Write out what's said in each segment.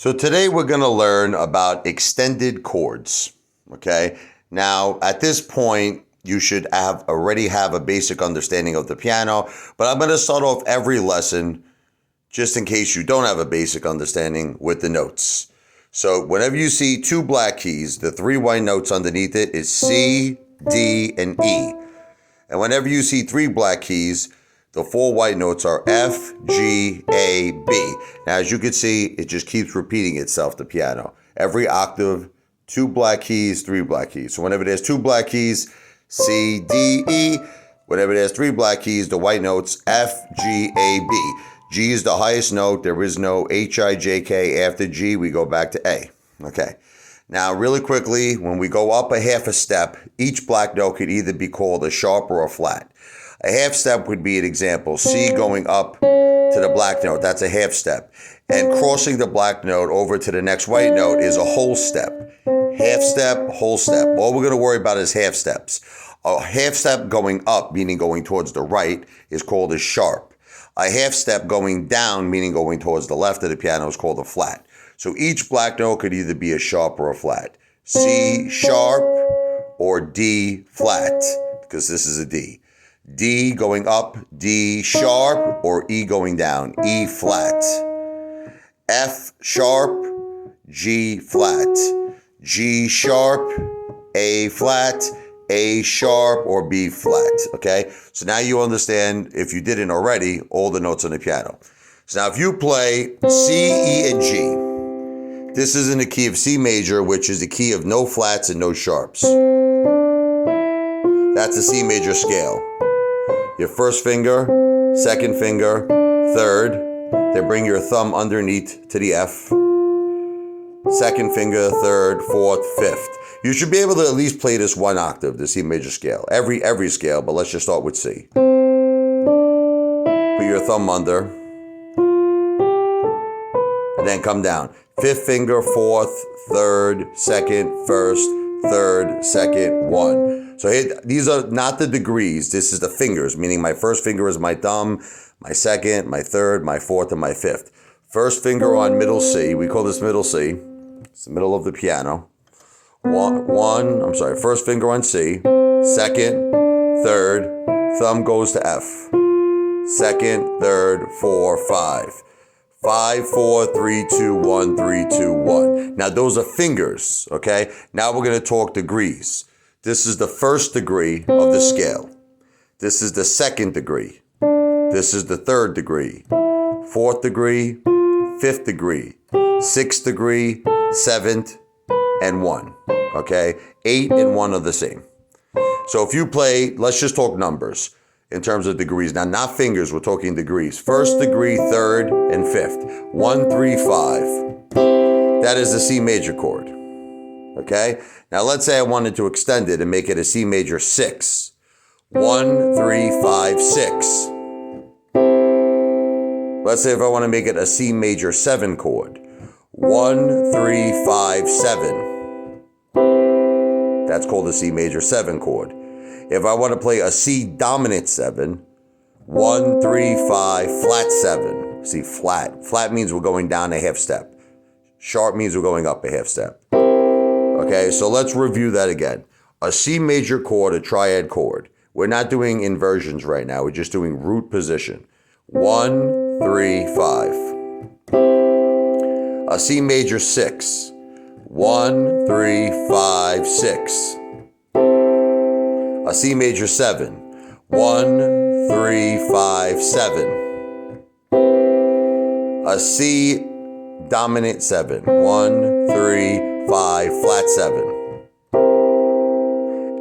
So today we're going to learn about extended chords, okay? Now, at this point, you should already have a basic understanding of the piano, but I'm going to start off every lesson, just in case you don't have a basic understanding, with the notes. So whenever you see two black keys, the three white notes underneath it is C, D, and E. And whenever you see three black keys, the four white notes are F, G, A, B. Now, as you can see, it just keeps repeating itself, the piano. Every octave, two black keys, three black keys. So whenever there's two black keys, C, D, E. Whenever there's three black keys, the white notes F, G, A, B. G is the highest note. There is no H, I, J, K. After G, we go back to A. Okay. Now, really quickly, when we go up a half a step, each black note could either be called a sharp or a flat. A half step would be an example, C going up to the black note, that's a half step. And crossing the black note over to the next white note is a whole step. Half step, whole step. All we're going to worry about is half steps. A half step going up, meaning going towards the right, is called a sharp. A half step going down, meaning going towards the left of the piano, is called a flat. So each black note could either be a sharp or a flat. C sharp or D flat, because this is a D. D going up, D sharp, or E going down, E flat. F sharp, G flat. G sharp, A flat, A sharp, or B flat, okay? So now you understand, if you didn't already, all the notes on the piano. So now if you play C, E, and G, this is in the key of C major, which is the key of no flats and no sharps. That's the C major scale. Your first finger, second finger, third, then bring your thumb underneath to the F. Second finger, third, fourth, fifth. You should be able to at least play this one octave, the C major scale. Every scale, but let's just start with C. Put your thumb under, and then come down. Fifth finger, fourth, third, second, first, third, second, one. So here, these are not the degrees. This is the fingers, meaning my first finger is my thumb, my second, my third, my fourth, and my fifth. First finger on middle C. We call this middle C. It's the middle of the piano. First finger on C. Second, third, thumb goes to F. Second, third, four, five. 5, 4, 3, 2, 1, 3, 2, 1. Now those are fingers, okay? Now we're going to talk degrees. This is the first degree of the scale. This is the second degree. This is the third degree. Fourth degree, fifth degree, sixth degree, seventh, and 1, okay? 8 and 1 are the same. So if you play, let's just talk numbers in terms of degrees. Now, not fingers, we're talking degrees. First degree, third, and fifth. 1, 3, 5. That is the C major chord. Okay? Now, let's say I wanted to extend it and make it a C major 6. 1, 3, 5, 6. Let's say if I want to make it a C major 7 chord. 1, 3, 5, 7. That's called a C major 7 chord. If I want to play a C dominant 7, 1, 3, 5, flat 7. See, flat. Flat means we're going down a half step. Sharp means we're going up a half step. Okay, so let's review that again. A C major chord, a triad chord. We're not doing inversions right now. We're just doing root position. 1, 3, 5. A C major 6. 1, 3, 5, 6. A C major 7. 1, 3, 5, 7. A C dominant 7. 1, 3, 5, flat 7.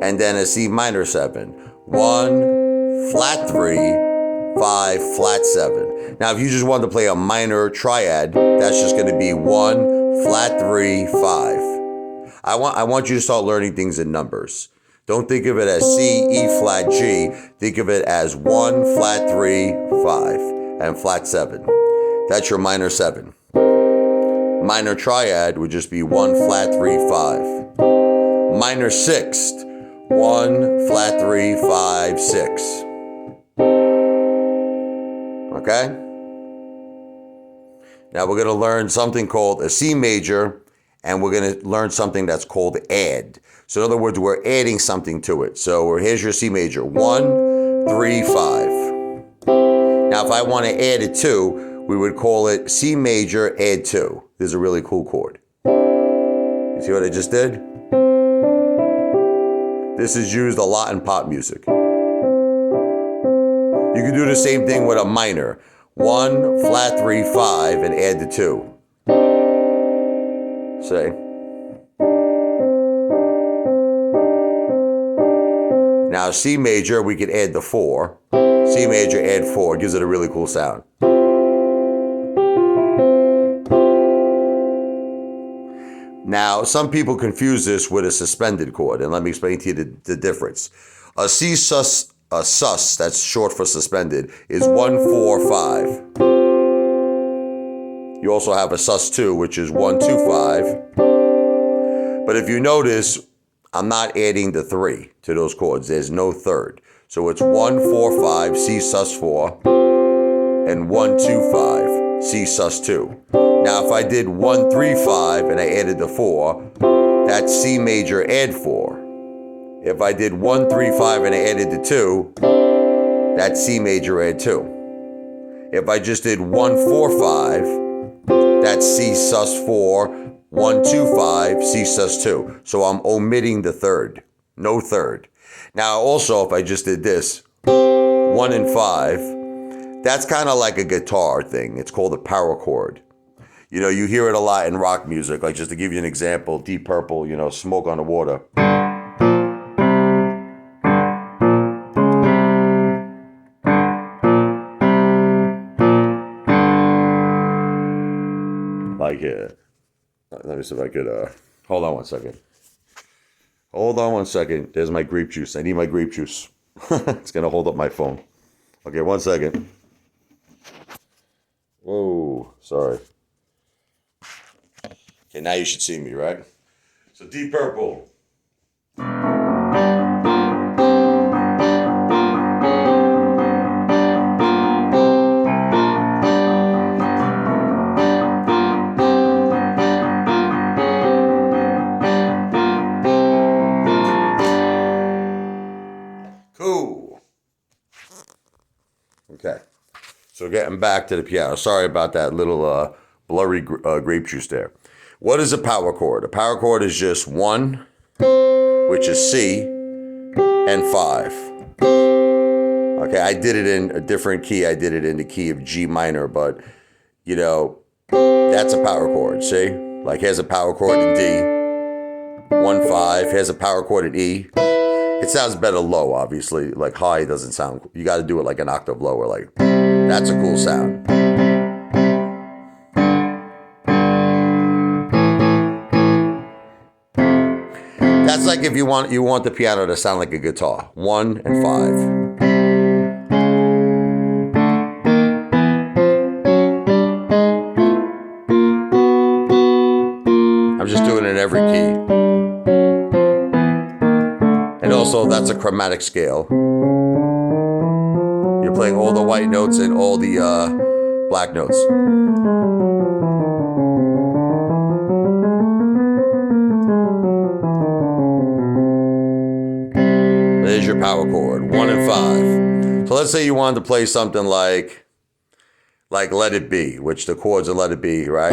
And then a C minor 7. 1, flat 3, 5, flat 7. Now, if you just wanted to play a minor triad, that's just going to be 1, flat 3, 5. I want you to start learning things in numbers. Don't think of it as C, E flat, G. Think of it as 1, flat 3, 5, and flat 7. That's your minor 7. Minor triad would just be 1, flat 3, 5. Minor sixth, 1, flat 3, 5, 6. Okay? Now we're going to learn something called a C major, and we're going to learn something that's called add. So in other words, we're adding something to it. So here's your C major, 1, 3, 5. Now if I want to add a 2, we would call it C major add 2. This is a really cool chord. You see what I just did? This is used a lot in pop music. You can do the same thing with a minor. 1, flat 3, 5, and add the 2. See? Now C major, we could add the 4. C major, add 4. It gives it a really cool sound. Now, some people confuse this with a suspended chord, and let me explain to you the difference. A sus, that's short for suspended, is 1, 4, 5. You also have a sus2, which is 1, 2, 5. But if you notice, I'm not adding the 3 to those chords. There's no third. So it's 1, 4, 5, C sus4, and 1, 2, 5, C sus2. Now, if I did 1, 3, 5, and I added the 4, that's C major add 4. If I did 1, 3, 5, and I added the 2, that's C major add 2. If I just did 1, 4, 5, that's C sus4, 1, 2, 5, C sus2. So I'm omitting the third. No third. Now, also, if I just did this, 1 and 5, that's kind of like a guitar thing. It's called a power chord. You know, you hear it a lot in rock music. Like, just to give you an example, Deep Purple, you know, Smoke on the Water. Like here. Let me see if I could, hold on one second. Hold on one second. There's my grape juice. I need my grape juice. It's going to hold up my phone. Okay, 1 second. Whoa, sorry. Okay, now you should see me, right? So Deep Purple. Cool. Okay. So getting back to the piano. Sorry about that little blurry grape juice there. What is a power chord? A power chord is just 1, which is C, and 5. Okay, I did it in a different key. I did it in the key of G minor, but, you know, that's a power chord, see? Like, here's a power chord in D, 1, 5. Here's a power chord in E. It sounds better low, obviously. Like, high doesn't sound, you got to do it like an octave lower. Like, that's a cool sound. That's like if you want the piano to sound like a guitar. 1 and 5. I'm just doing it in every key. And also, that's a chromatic scale. You're playing all the white notes and all the black notes. There's your power chord, 1 and 5. So let's say you wanted to play something like Let It Be, which the chords are Let It Be, right?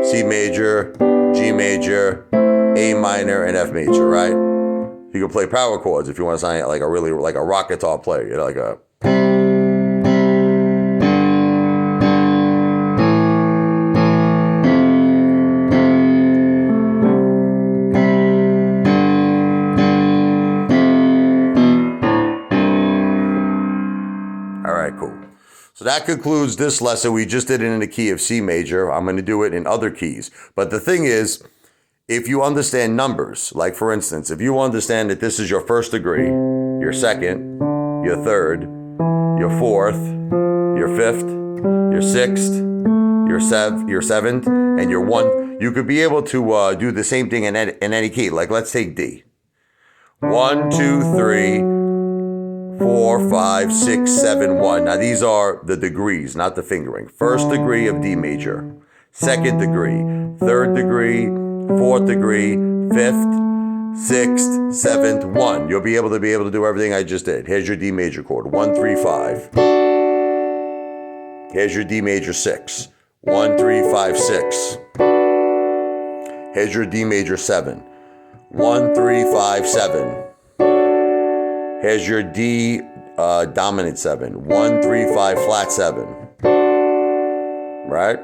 C major, G major, A minor, and F major, right? You can play power chords if you want to sound like a rock guitar player, you know, like a. Cool. So that concludes this lesson. We just did it in the key of C major. I'm going to do it in other keys. But the thing is, if you understand numbers, like for instance, if you understand that this is your first degree, your second, your third, your fourth, your fifth, your sixth, your seventh, and your one, you could be able to do the same thing in any key. Like let's take D. 1, 2, 3, 4, 5, 6, 7, 1. Now these are the degrees, not the fingering. First degree of D major. second degree, third degree, fourth degree, fifth, sixth, seventh, one. You'll be able to do everything I just did. Here's your D major chord, 1, 3, 5. Here's your D major 6, 1, 3, 5, 6. Here's your D major 7, 1, 3, 5, 7. Here's your D dominant 7, 1, 3, 5, flat 7. Right?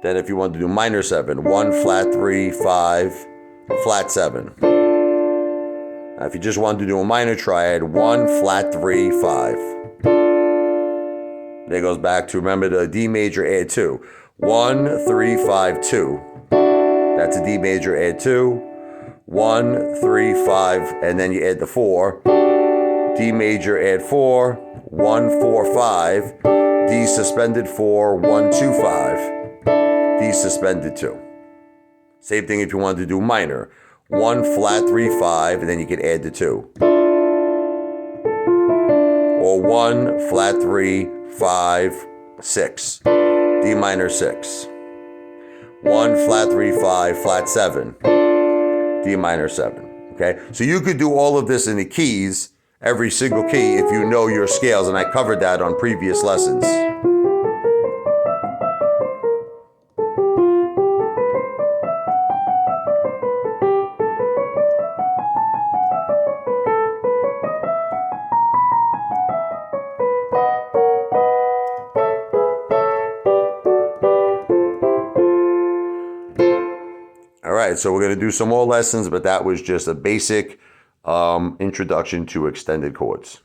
Then if you want to do minor 7, 1, flat 3, 5, flat 7. Now if you just want to do a minor triad, 1, flat 3, 5. There goes back to, remember, the D major, add 2. 1, 3, 5, 2. That's a D major, add 2. 1, 3, 5, and then you add the 4. D major, add 4. 1, 4, 5. D suspended 4, 1, 2, 5. D suspended 2. Same thing if you wanted to do minor. 1, flat 3, 5, and then you can add the 2. Or 1, flat 3, 5, 6. D minor 6. 1, flat 3, 5, flat 7. D minor 7. Okay? So you could do all of this in the keys, every single key, if you know your scales, and I covered that on previous lessons. All right, so we're going to do some more lessons, but that was just a basic introduction to extended chords.